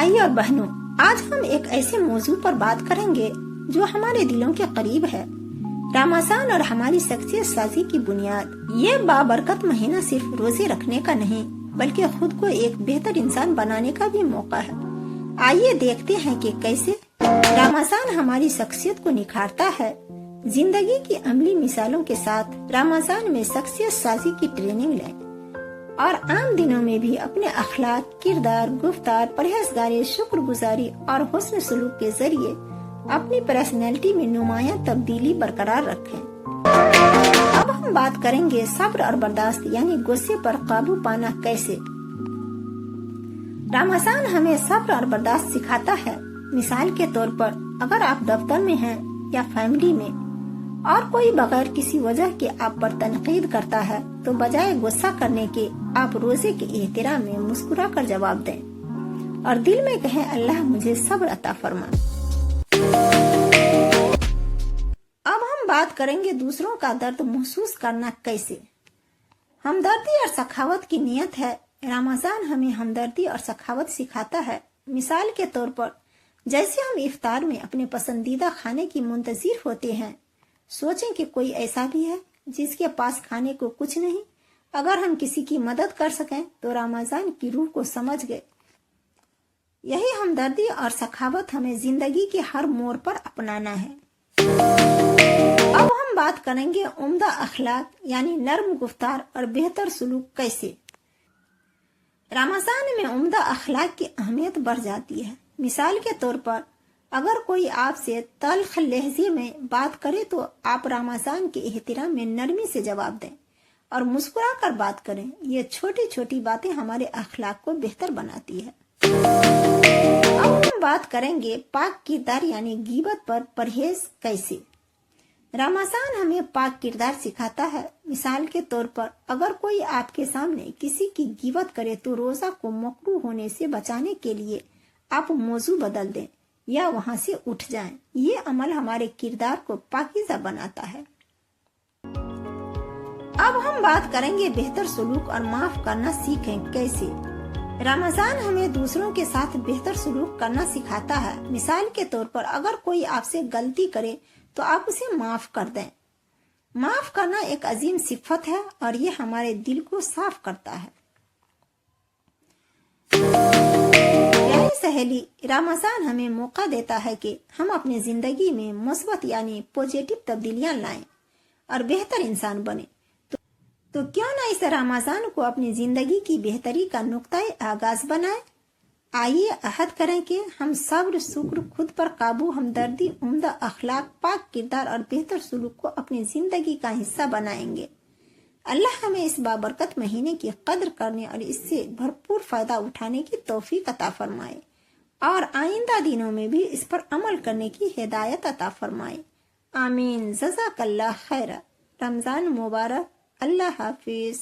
भाई और बहनों, आज हम एक ऐसे मौजू पर बात करेंगे जो हमारे दिलों के करीब है। रमजान और हमारी शख्सियत साजी की बुनियाद। ये बाबरकत महीना सिर्फ रोजे रखने का नहीं बल्कि खुद को एक बेहतर इंसान बनाने का भी मौका है। आइए देखते हैं कि कैसे रमजान हमारी शख्सियत को निखारता है। जिंदगी की अमली मिसालों के साथ रमजान में शख्सियत साजी की ट्रेनिंग लें और आम दिनों में भी अपने अखलाक, किरदार, गुफ्तार, परहेजगारी, शुक्रगुजारी और हुस्न सलूक के जरिए अपनी पर्सनैलिटी में नुमायां तब्दीली बरकरार रखें। अब हम बात करेंगे सब्र और बर्दाश्त यानी गुस्से पर काबू पाना कैसे। रमजान हमें सब्र और बर्दाश्त सिखाता है। मिसाल के तौर पर अगर आप दफ्तर में हैं या फैमिली में और कोई बगैर किसी वजह के आप पर तनकीद करता है तो बजाय गुस्सा करने के आप रोजे के एहतराम में मुस्कुरा कर जवाब दें और दिल में कहें, अल्लाह मुझे सब्र अता फरमा। अब हम बात करेंगे दूसरों का दर्द महसूस करना कैसे। हमदर्दी और सखावत की नियत है। रमजान हमें हमदर्दी और सखावत सिखाता है। मिसाल के तौर पर जैसे हम इफ्तार में अपने पसंदीदा खाने की मुंतजिर होते हैं, सोचें कि कोई ऐसा भी है जिसके पास खाने को कुछ नहीं। अगर हम किसी की मदद कर सकें तो रमजान की रूह को समझ गए। यही हमदर्दी और सखावत हमें जिंदगी के हर मोड़ पर अपनाना है। अब हम बात करेंगे उम्दा अखलाक यानी नर्म गुफ्तार और बेहतर सलूक कैसे। रमजान में उम्दा अखलाक की अहमियत बढ़ जाती है। मिसाल के तौर पर अगर कोई आपसे तल्ख लहजे में बात करे तो आप रमजान के एहतराम में नरमी से जवाब दें और मुस्कुरा कर बात करें। ये छोटी छोटी बातें हमारे अखलाक को बेहतर बनाती है। अब हम बात करेंगे पाक किरदार यानी गीबत पर परहेज कैसे। रमजान हमें पाक किरदार सिखाता है। मिसाल के तौर पर अगर कोई आपके सामने किसी की गीबत करे तो रोजा को मकरूह होने से बचाने के लिए आप मौजू बदल दें या वहां से उठ जाएं। ये अमल हमारे किरदार को पाकीज़ा बनाता है। अब हम बात करेंगे बेहतर सलूक और माफ करना सीखें कैसे। रमजान हमें दूसरों के साथ बेहतर सलूक करना सिखाता है। मिसाल के तौर पर अगर कोई आपसे गलती करे तो आप उसे माफ कर दें। माफ करना एक अजीम सिफत है और ये हमारे दिल को साफ करता है। सहेली, रमजान हमें मौका देता है कि हम अपनी जिंदगी में मुस्बत यानी पॉजिटिव तब्दीलियां लाएं और बेहतर इंसान बने। तो क्यों ना इस रमजान को अपनी जिंदगी की बेहतरी का नुक्ताए आगाज बनाएं। आइए अहद करें कि हम सब्र, शुक्र, खुद पर काबू, हमदर्दी, उम्दा अखलाक, पाक किरदार और बेहतर सलूक को अपनी जिंदगी का हिस्सा बनाएंगे। अल्लाह हमें इस बाबरकत महीने की कद्र करने और इससे भरपूर फायदा उठाने की तौफीक अता फरमाए और आइंदा दिनों में भी इस पर अमल करने की हिदायत अता फरमाए। आमीन। जज़ाकल्लाह खैरा। रमजान मुबारक। अल्लाह हाफिज।